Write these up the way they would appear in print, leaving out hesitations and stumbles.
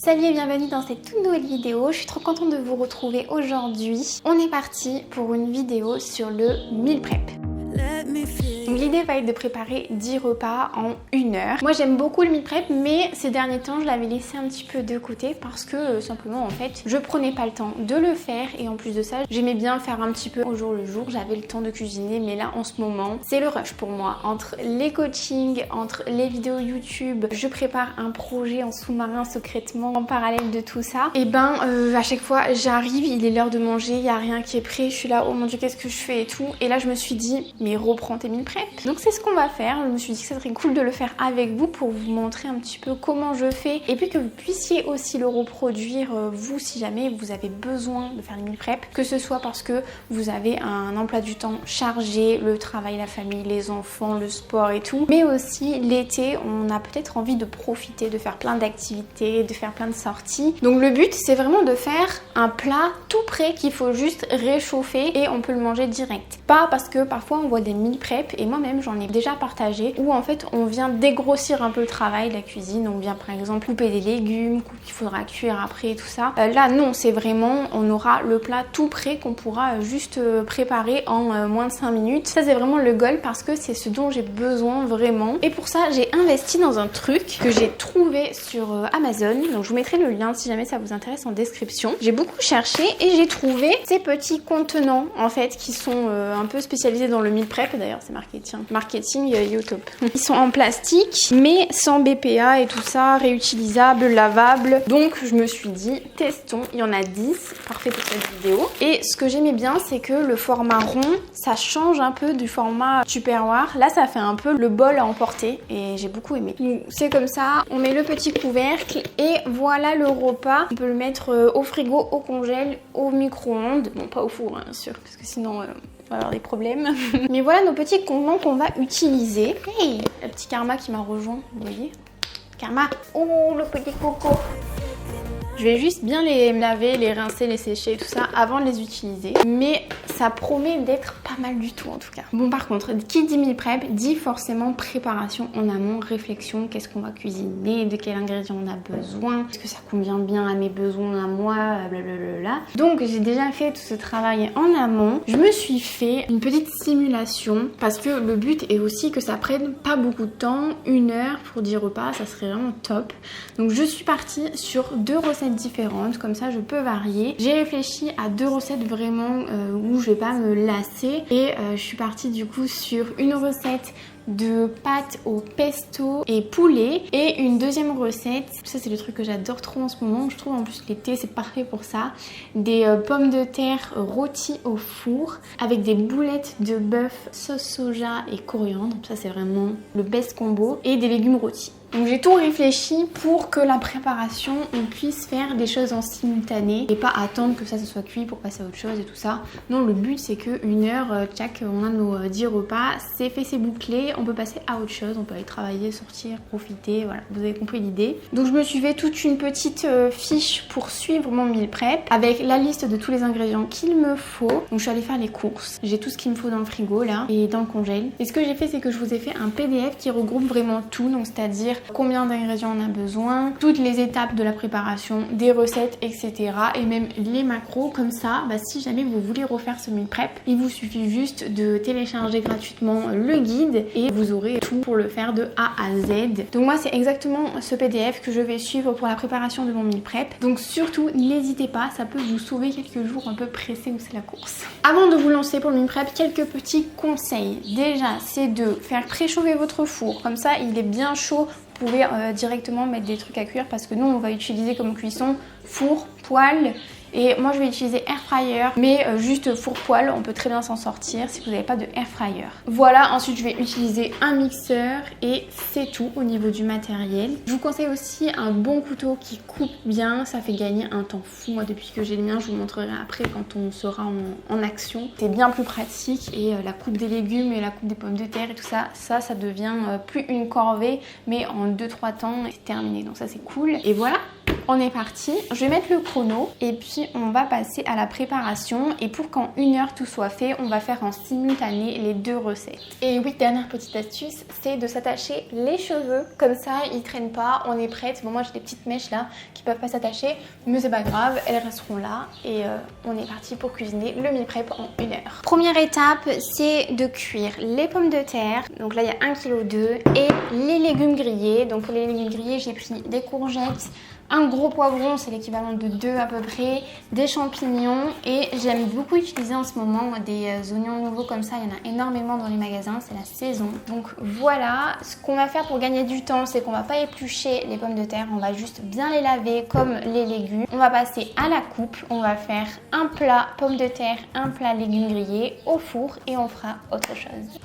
Salut et bienvenue dans cette toute nouvelle vidéo. Je suis trop contente de vous retrouver aujourd'hui. On est parti pour une vidéo sur le meal prep. Donc l'idée va être de préparer 10 repas en 1 heure. Moi j'aime beaucoup le meal prep, mais ces derniers temps je l'avais laissé un petit peu de côté parce que simplement en fait je prenais pas le temps de le faire, et en plus de ça j'aimais bien faire un petit peu au jour le jour. J'avais le temps de cuisiner, mais là en ce moment c'est le rush pour moi. Entre les coachings, entre les vidéos YouTube, je prépare un projet en sous-marin secrètement en parallèle de tout ça. Et à chaque fois j'arrive, il est l'heure de manger, il n'y a rien qui est prêt, je suis là oh mon dieu qu'est-ce que je fais et tout. Et là je me suis dit mais reprends tes meal prep. Donc c'est ce qu'on va faire. Je me suis dit que ça serait cool de le faire avec vous pour vous montrer un petit peu comment je fais, et puis que vous puissiez aussi le reproduire vous si jamais vous avez besoin de faire les meal prep, que ce soit parce que vous avez un emploi du temps chargé, le travail, la famille, les enfants, le sport et tout, mais aussi l'été on a peut-être envie de profiter, de faire plein d'activités, de faire plein de sorties. Donc le but c'est vraiment de faire un plat tout prêt qu'il faut juste réchauffer et on peut le manger direct. Pas parce que parfois on voit des meal prep, et moi-même j'en ai déjà partagé, où en fait on vient dégrossir un peu le travail de la cuisine. On vient par exemple couper des légumes qu'il faudra cuire après et tout ça. Là non, c'est vraiment on aura le plat tout prêt qu'on pourra juste préparer en moins de 5 minutes. Ça c'est vraiment le goal parce que c'est ce dont j'ai besoin vraiment. Et pour ça j'ai investi dans un truc que j'ai trouvé sur Amazon. Donc je vous mettrai le lien si jamais ça vous intéresse en description. J'ai beaucoup cherché et j'ai trouvé ces petits contenants en fait qui sont un peu spécialisés dans le meal prep. D'ailleurs c'est marqué tiens, marketing YouTube. Ils sont en plastique mais sans BPA et tout ça, réutilisable, lavable. Donc je me suis dit testons, il y en a 10, parfait pour cette vidéo. Et ce que j'aimais bien c'est que le format rond ça change un peu du format Tupperware. Là ça fait un peu le bol à emporter et j'ai beaucoup aimé. C'est comme ça, on met le petit couvercle et voilà le repas. On peut le mettre au frigo, au congèle, au micro-ondes. Bon pas au four bien sûr parce que sinon on va avoir des problèmes. Mais voilà nos petits contenants qu'on va utiliser. Hey, le petit Karma qui m'a rejoint, vous voyez. Karma. Oh, le petit coco. Je vais juste bien les laver, les rincer, les sécher et tout ça avant de les utiliser. Mais ça promet d'être pas mal du tout en tout cas. Bon par contre, qui dit meal prep dit forcément préparation en amont, réflexion, qu'est-ce qu'on va cuisiner, de quels ingrédients on a besoin, est-ce que ça convient bien à mes besoins à moi, blablabla. Donc j'ai déjà fait tout ce travail en amont. Je me suis fait une petite simulation parce que le but est aussi que ça prenne pas beaucoup de temps, 1 heure pour 10 repas, ça serait vraiment top. Donc je suis partie sur 2 recettes différentes, comme ça je peux varier. J'ai réfléchi à 2 recettes vraiment où je vais pas me lasser, et je suis partie du coup sur une recette de pâtes au pesto et poulet, et une deuxième recette, ça c'est le truc que j'adore trop en ce moment, je trouve en plus l'été c'est parfait pour ça, des pommes de terre rôties au four avec des boulettes de bœuf, sauce soja et coriandre, ça c'est vraiment le best combo, et des légumes rôtis. Donc j'ai tout réfléchi pour que la préparation, on puisse faire des choses en simultané et pas attendre que ça soit cuit pour passer à autre chose et tout ça. Non, le but c'est que 1 heure, tchac, on a nos 10 repas, c'est fait, c'est bouclé, on peut passer à autre chose, on peut aller travailler, sortir, profiter, voilà, vous avez compris l'idée. Donc je me suis fait toute une petite fiche pour suivre mon meal prep avec la liste de tous les ingrédients qu'il me faut. Donc je suis allée faire les courses, j'ai tout ce qu'il me faut dans le frigo là et dans le congèle. Et ce que j'ai fait c'est que je vous ai fait un PDF qui regroupe vraiment tout, donc c'est-à-dire combien d'ingrédients on a besoin, toutes les étapes de la préparation, des recettes, etc. Et même les macros, comme ça, si jamais vous voulez refaire ce meal prep, il vous suffit juste de télécharger gratuitement le guide et vous aurez tout pour le faire de A à Z. Donc moi c'est exactement ce PDF que je vais suivre pour la préparation de mon meal prep. Donc surtout n'hésitez pas, ça peut vous sauver quelques jours un peu pressés où c'est la course. Avant de vous lancer pour le meal prep, quelques petits conseils. Déjà c'est de faire préchauffer votre four, comme ça il est bien chaud. Vous pouvez directement mettre des trucs à cuire parce que nous on va utiliser comme cuisson four, poêle, et moi je vais utiliser air fryer, mais juste four poêle, on peut très bien s'en sortir si vous n'avez pas de air fryer. Voilà, ensuite je vais utiliser un mixeur et c'est tout au niveau du matériel. Je vous conseille aussi un bon couteau qui coupe bien, ça fait gagner un temps fou. Moi depuis que j'ai le mien, je vous montrerai après quand on sera en action. C'est bien plus pratique, et la coupe des légumes et la coupe des pommes de terre et tout ça, ça devient plus une corvée, mais en 2-3 temps c'est terminé, donc ça c'est cool. Et voilà, on est parti. Je vais mettre le chrono et puis parti, on va passer à la préparation et pour qu'en 1 heure tout soit fait, on va faire en simultané les 2 recettes. Et oui, dernière petite astuce, c'est de s'attacher les cheveux, comme ça ils traînent pas, on est prête. Bon, moi j'ai des petites mèches là qui peuvent pas s'attacher, mais c'est pas grave, elles resteront là et on est parti pour cuisiner le meal prep en 1 heure. Première étape, c'est de cuire les pommes de terre, donc là il y a 1,2 kg et les légumes grillés. Donc pour les légumes grillés, j'ai pris des courgettes, un gros poivron, c'est l'équivalent de 2 à peu près, des champignons et j'aime beaucoup utiliser en ce moment des oignons nouveaux comme ça, il y en a énormément dans les magasins, c'est la saison. Donc voilà, ce qu'on va faire pour gagner du temps, c'est qu'on va pas éplucher les pommes de terre, on va juste bien les laver comme les légumes. On va passer à la coupe, on va faire un plat pommes de terre, un plat légumes grillés au four et on fera autre chose.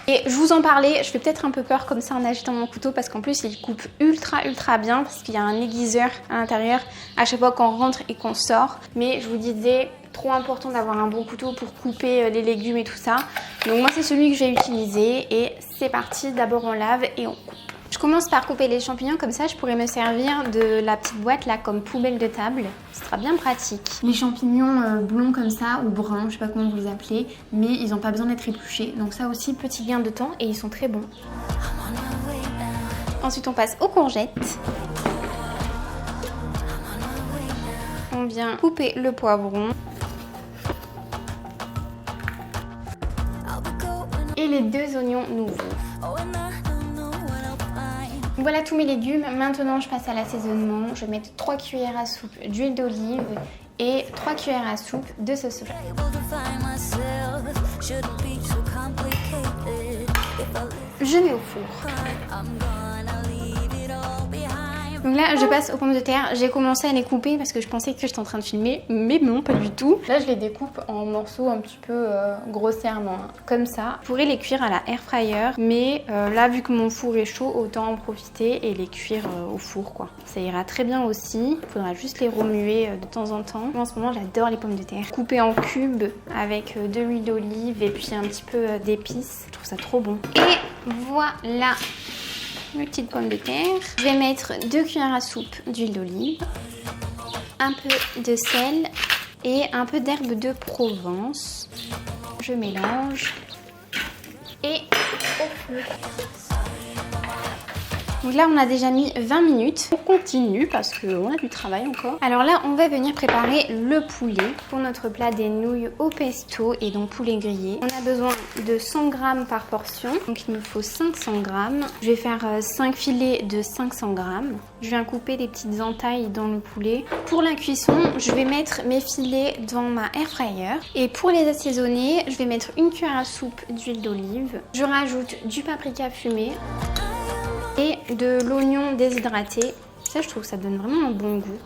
Et je vous en parlais, je fais peut-être un peu peur comme ça en agitant mon couteau parce qu'en plus il coupe ultra bien parce qu'il y a un aiguiseur à l'intérieur à chaque fois qu'on rentre et qu'on sort. Mais je vous disais, trop important d'avoir un bon couteau pour couper les légumes et tout ça. Donc moi c'est celui que j'ai utilisé et c'est parti, d'abord on lave et on coupe. Je commence par couper les champignons, comme ça je pourrais me servir de la petite boîte là comme poubelle de table. Ce sera bien pratique. Les champignons blonds comme ça ou bruns, je sais pas comment vous les appelez, mais ils n'ont pas besoin d'être épluchés. Donc ça aussi, petit gain de temps et ils sont très bons. Ensuite on passe aux courgettes. On vient couper le poivron. Et les 2 oignons nouveaux. Voilà tous mes légumes. Maintenant je passe à l'assaisonnement. Je vais mettre 3 cuillères à soupe d'huile d'olive et 3 cuillères à soupe de sauce soja. Je mets au four. Donc là je passe aux pommes de terre, j'ai commencé à les couper parce que je pensais que j'étais en train de filmer, mais non, pas du tout. Là je les découpe en morceaux un petit peu grossièrement, comme ça. Je pourrais les cuire à la air fryer, mais là vu que mon four est chaud, autant en profiter et les cuire au four quoi. Ça ira très bien aussi, il faudra juste les remuer de temps en temps. Moi, en ce moment j'adore les pommes de terre. Coupées en cubes avec de l'huile d'olive et puis un petit peu d'épices, je trouve ça trop bon. Et voilà mes petites pommes de terre. Je vais mettre 2 cuillères à soupe d'huile d'olive, un peu de sel et un peu d'herbe de Provence. Je mélange et au four. Donc là on a déjà mis 20 minutes. On continue parce qu'on a du travail encore. Alors là on va venir préparer le poulet pour notre plat des nouilles au pesto et donc poulet grillé. On a besoin de 100 g par portion, donc il me faut 500 g. Je vais faire 5 filets de 500 g. Je viens couper des petites entailles dans le poulet. Pour la cuisson, je vais mettre mes filets dans ma air fryer. Et pour les assaisonner, je vais mettre 1 cuillère à soupe d'huile d'olive. Je rajoute du paprika fumé et de l'oignon déshydraté. Ça, je trouve que ça donne vraiment un bon goût.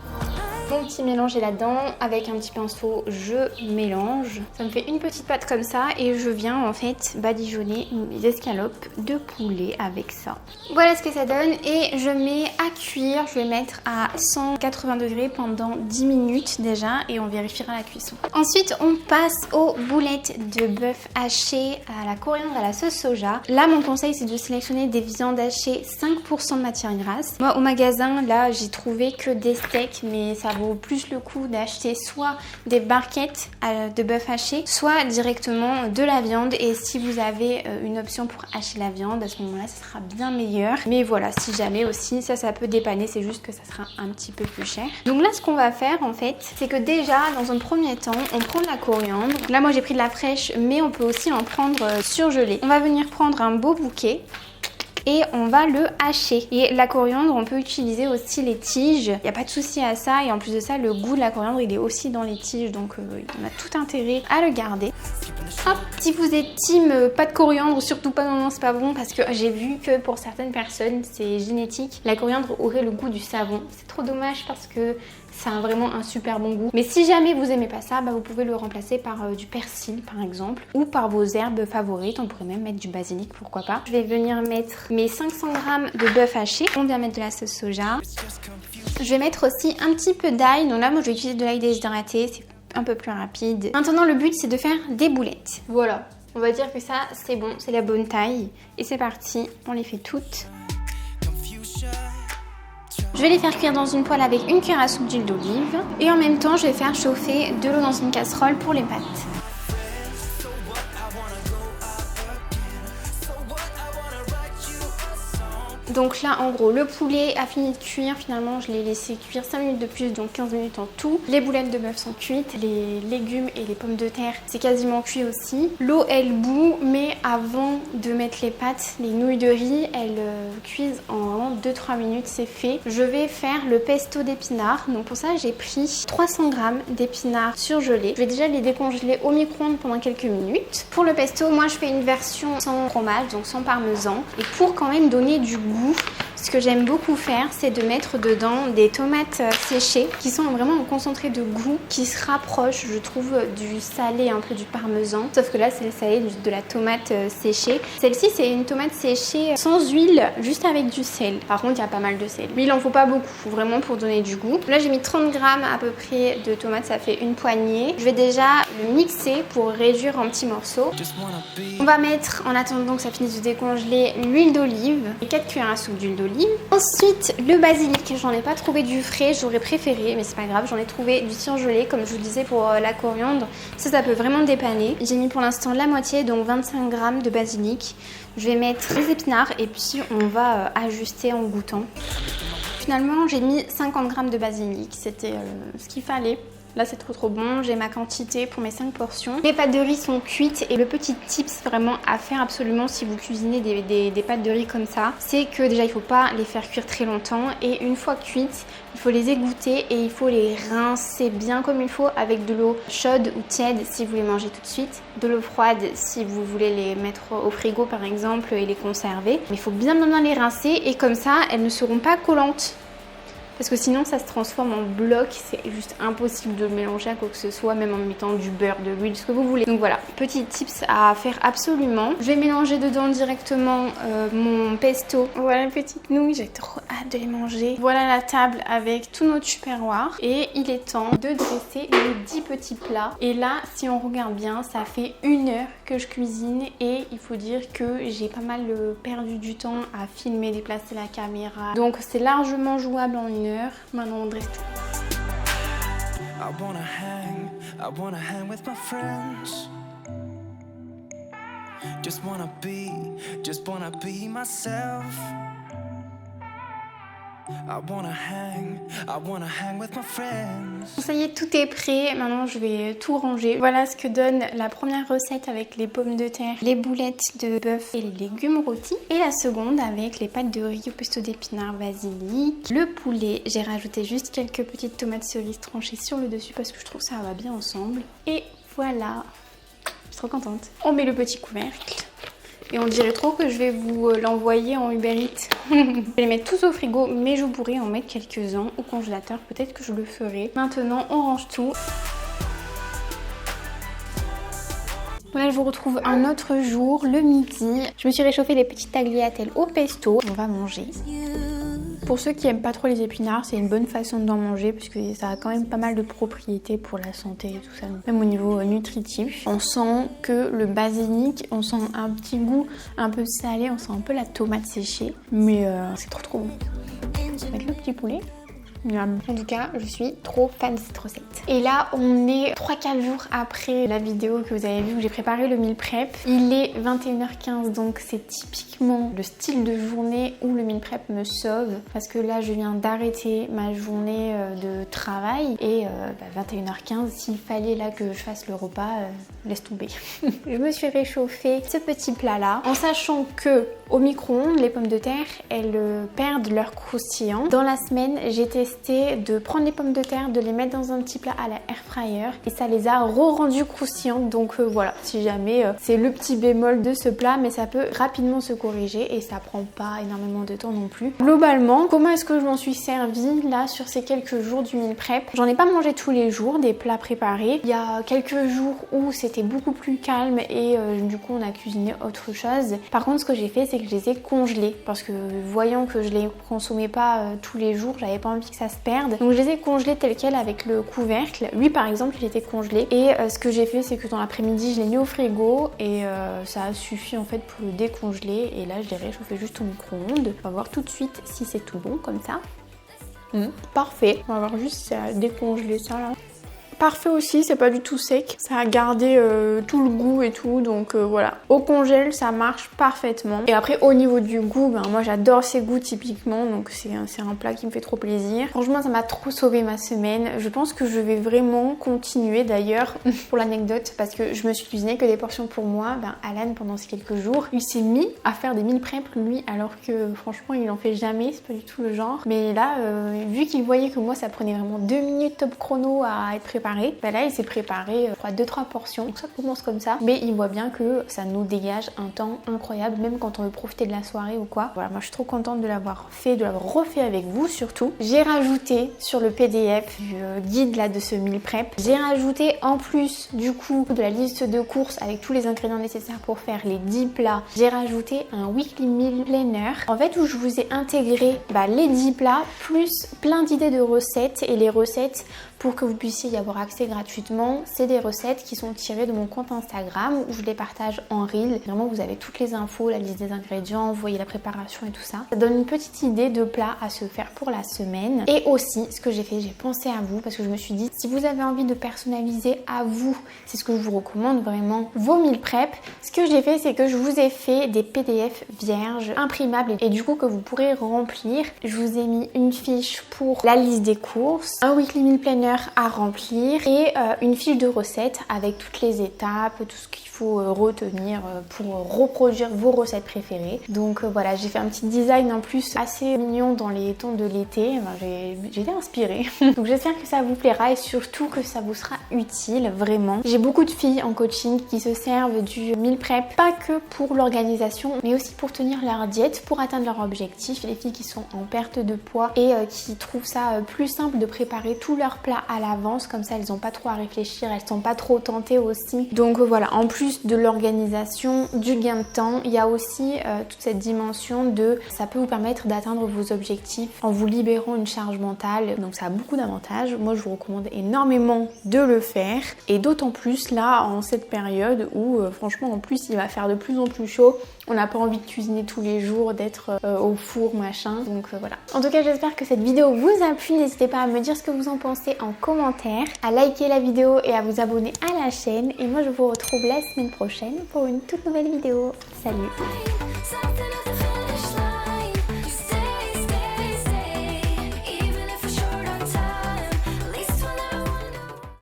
Mon petit mélange est là-dedans, avec un petit pinceau, je mélange. Ça me fait une petite pâte comme ça et je viens en fait badigeonner mes escalopes de poulet avec ça. Voilà ce que ça donne et je mets à cuire, je vais mettre à 180 degrés pendant 10 minutes déjà et on vérifiera la cuisson. Ensuite, on passe aux boulettes de bœuf haché à la coriandre à la sauce soja. Là, mon conseil, c'est de sélectionner des viandes hachées 5% de matière grasse. Moi, au magasin, là, j'ai trouvé que des steaks, mais ça vaut plus le coup d'acheter soit des barquettes de bœuf haché, soit directement de la viande. Et si vous avez une option pour hacher la viande, à ce moment-là, ça sera bien meilleur. Mais voilà, si jamais aussi, ça peut dépanner, c'est juste que ça sera un petit peu plus cher. Donc là, ce qu'on va faire en fait, c'est que déjà, dans un premier temps, on prend de la coriandre. Là, moi, j'ai pris de la fraîche, mais on peut aussi en prendre surgelée. On va venir prendre un beau bouquet et on va le hacher. Et la coriandre, on peut utiliser aussi les tiges. Il n'y a pas de souci à ça. Et en plus de ça, le goût de la coriandre, il est aussi dans les tiges. Donc, on a tout intérêt à le garder. Hop, si vous êtes team pas de coriandre, surtout pas, non, c'est pas bon. Parce que j'ai vu que pour certaines personnes, c'est génétique. La coriandre aurait le goût du savon. C'est trop dommage parce que ça a vraiment un super bon goût. Mais si jamais vous aimez pas ça, vous pouvez le remplacer par du persil par exemple. Ou par vos herbes favorites. On pourrait même mettre du basilic, pourquoi pas. Je vais venir mettre mes 500 g de bœuf haché. On vient mettre de la sauce soja. Je vais mettre aussi un petit peu d'ail. Donc là, moi je vais utiliser de l'ail déshydraté. C'est un peu plus rapide. Maintenant, le but c'est de faire des boulettes. Voilà. On va dire que ça, c'est bon. C'est la bonne taille. Et c'est parti. On les fait toutes. Je vais les faire cuire dans une poêle avec une cuillère à soupe d'huile d'olive. Et en même temps, je vais faire chauffer de l'eau dans une casserole pour les pâtes. Donc là en gros le poulet a fini de cuire, finalement je l'ai laissé cuire 5 minutes de plus, donc 15 minutes en tout. Les boulettes de bœuf sont cuites, les légumes et les pommes de terre c'est quasiment cuit aussi. L'eau elle bout, mais avant de mettre les pâtes, les nouilles de riz elles cuisent en vraiment 2-3 minutes, c'est fait. Je vais faire le pesto d'épinards, donc pour ça j'ai pris 300 g d'épinards surgelés. Je vais déjà les décongeler au micro-ondes pendant quelques minutes. Pour le pesto, moi je fais une version sans fromage, donc sans parmesan, et pour quand même donner du goût, ce que j'aime beaucoup faire, c'est de mettre dedans des tomates séchées qui sont vraiment un concentré de goût qui se rapproche, je trouve, du salé, un peu du parmesan. Sauf que là, c'est le salé de la tomate séchée. Celle-ci, c'est une tomate séchée sans huile, juste avec du sel. Par contre, il y a pas mal de sel. Mais il en faut pas beaucoup, vraiment, pour donner du goût. Là, j'ai mis 30 g à peu près de tomates, ça fait une poignée. Je vais déjà le mixer pour réduire en petits morceaux. On va mettre, en attendant que ça finisse de décongeler, l'huile d'olive et 4 cuillères à soupe d'huile d'olive. Ensuite, le basilic, j'en ai pas trouvé du frais, j'aurais préféré, mais c'est pas grave, j'en ai trouvé du surgelé, comme je vous disais pour la coriandre. Ça peut vraiment dépanner. J'ai mis pour l'instant la moitié, donc 25 g de basilic. Je vais mettre les épinards et puis on va ajuster en goûtant. Finalement, j'ai mis 50 g de basilic, c'était ce qu'il fallait. Là c'est trop bon, j'ai ma quantité pour mes 5 portions. Les pâtes de riz sont cuites et le petit tips vraiment à faire absolument si vous cuisinez des pâtes de riz comme ça, c'est que déjà il faut pas les faire cuire très longtemps et une fois cuites, il faut les égoutter et il faut les rincer bien comme il faut avec de l'eau chaude ou tiède si vous les mangez tout de suite, de l'eau froide si vous voulez les mettre au frigo par exemple et les conserver. Mais il faut bien les rincer et comme ça elles ne seront pas collantes. Parce que sinon ça se transforme en bloc, c'est juste impossible de mélanger à quoi que ce soit, même en mettant du beurre, de l'huile, ce que vous voulez. Donc voilà, petit tips à faire absolument. Je vais mélanger dedans directement mon pesto. Voilà les petites nouilles, j'ai trop hâte de les manger. Voilà la table avec tout notre tupperware. Et il est temps de dresser les 10 petits plats. Et là, si on regarde bien, ça fait 1 heure que je cuisine et il faut dire que j'ai pas mal perdu du temps à filmer, déplacer la caméra. Donc c'est largement jouable en 1 heure. Maintenant on dresse tout. I wanna hang with my friends. Just wanna be myself. Ça y est, tout est prêt. Maintenant, je vais tout ranger. Voilà ce que donne la première recette avec les pommes de terre, les boulettes de bœuf et les légumes rôtis. Et la seconde avec les pâtes de riz au pesto d'épinards, basilic, le poulet. J'ai rajouté juste quelques petites tomates cerises tranchées sur le dessus parce que je trouve ça va bien ensemble. Et voilà, je suis trop contente. On met le petit couvercle. Et on dirait trop que je vais vous l'envoyer en Uber Eats. Je vais les mettre tous au frigo, mais je pourrais en mettre quelques-uns au congélateur. Peut-être que je le ferai. Maintenant, on range tout. Là, je vous retrouve un autre jour, le midi. Je me suis réchauffé les petites tagliatelles au pesto. On va manger. Pour ceux qui aiment pas trop les épinards, c'est une bonne façon d'en manger puisque ça a quand même pas mal de propriétés pour la santé et tout ça, même au niveau nutritif. On sent que le basilic, on sent un petit goût un peu salé, on sent un peu la tomate séchée, mais c'est trop bon. On va mettre le petit poulet. En tout cas, je suis trop fan de cette recette. Et là, on est 3-4 jours après la vidéo que vous avez vue où j'ai préparé le meal prep. Il est 21h15, donc c'est typiquement le style de journée où le meal prep me sauve. Parce que là, je viens d'arrêter ma journée de travail. Et 21h15, s'il fallait là que je fasse le repas, laisse tomber. Je me suis réchauffé ce petit plat-là, en sachant que au micro-ondes, les pommes de terre, elles perdent leur croustillant. Dans la semaine, j'ai testé de prendre les pommes de terre, de les mettre dans un petit plat à la air fryer et ça les a re-rendues croustillantes. Donc voilà, si jamais c'est le petit bémol de ce plat, mais ça peut rapidement se corriger et ça prend pas énormément de temps non plus. Globalement, comment est-ce que je m'en suis servi là sur ces quelques jours du meal prep? J'en ai pas mangé tous les jours des plats préparés. Il y a quelques jours où c'était beaucoup plus calme et du coup on a cuisiné autre chose. Par contre, ce que j'ai fait, c'est que je les ai congelés parce que voyant que je les consommais pas tous les jours, j'avais pas envie que ça se perde. Donc je les ai congelés tels quels avec le couvercle. Lui par exemple, il était congelé et ce que j'ai fait, c'est que dans l'après-midi, je l'ai mis au frigo et ça a suffi en fait pour le décongeler et là je l'ai réchauffé juste au micro-ondes. On va voir tout de suite si c'est tout bon comme ça. Parfait. On va voir juste à décongeler ça là. Parfait aussi, c'est pas du tout sec. Ça a gardé tout le goût et tout, donc voilà. Au congèle, ça marche parfaitement. Et après, au niveau du goût, moi j'adore ces goûts typiquement, donc c'est un plat qui me fait trop plaisir. Franchement, ça m'a trop sauvé ma semaine. Je pense que je vais vraiment continuer d'ailleurs, pour l'anecdote, parce que je me suis cuisiné que des portions pour moi. Alan, pendant ces quelques jours, il s'est mis à faire des meal prep lui, alors que franchement, il en fait jamais, c'est pas du tout le genre. Mais là, vu qu'il voyait que moi, ça prenait vraiment 2 minutes top chrono à être préparé, là il s'est préparé 2-3 portions, donc ça commence comme ça, mais il voit bien que ça nous dégage un temps incroyable, même quand on veut profiter de la soirée ou quoi. Voilà, moi je suis trop contente de l'avoir fait, de l'avoir refait avec vous surtout. J'ai rajouté sur le PDF du guide là de ce meal prep, j'ai rajouté en plus du coup de la liste de courses avec tous les ingrédients nécessaires pour faire les 10 plats, j'ai rajouté un weekly meal planner en fait où je vous ai intégré les 10 plats plus plein d'idées de recettes, et les recettes pour que vous puissiez y avoir accès gratuitement, c'est des recettes qui sont tirées de mon compte Instagram où je les partage en reel. Vraiment, vous avez toutes les infos, la liste des ingrédients, vous voyez la préparation et tout ça. Ça donne une petite idée de plat à se faire pour la semaine. Et aussi, ce que j'ai fait, j'ai pensé à vous parce que je me suis dit, si vous avez envie de personnaliser à vous, c'est ce que je vous recommande vraiment, vos meal prep. Ce que j'ai fait, c'est que je vous ai fait des PDF vierges, imprimables et du coup que vous pourrez remplir. Je vous ai mis une fiche pour la liste des courses, un weekly meal planner à remplir et une fiche de recettes avec toutes les étapes, tout ce qu'il faut retenir pour reproduire vos recettes préférées. Donc voilà, j'ai fait un petit design en plus assez mignon dans les tons de l'été. J'ai été inspirée. Donc j'espère que ça vous plaira et surtout que ça vous sera utile vraiment. J'ai beaucoup de filles en coaching qui se servent du meal prep, pas que pour l'organisation, mais aussi pour tenir leur diète, pour atteindre leur objectif. Les filles qui sont en perte de poids et qui trouvent ça plus simple de préparer tous leurs plats à l'avance, comme ça elles n'ont pas trop à réfléchir, elles sont pas trop tentées aussi. Donc voilà, en plus de l'organisation, du gain de temps, il y a aussi toute cette dimension de ça peut vous permettre d'atteindre vos objectifs en vous libérant une charge mentale, donc ça a beaucoup d'avantages. Moi je vous recommande énormément de le faire, et d'autant plus là en cette période où franchement en plus il va faire de plus en plus chaud, on n'a pas envie de cuisiner tous les jours, d'être au four machin, donc voilà. En tout cas j'espère que cette vidéo vous a plu, n'hésitez pas à me dire ce que vous en pensez en commentaire, à liker la vidéo et à vous abonner à la chaîne, et moi je vous retrouve la semaine prochaine pour une toute nouvelle vidéo. Salut!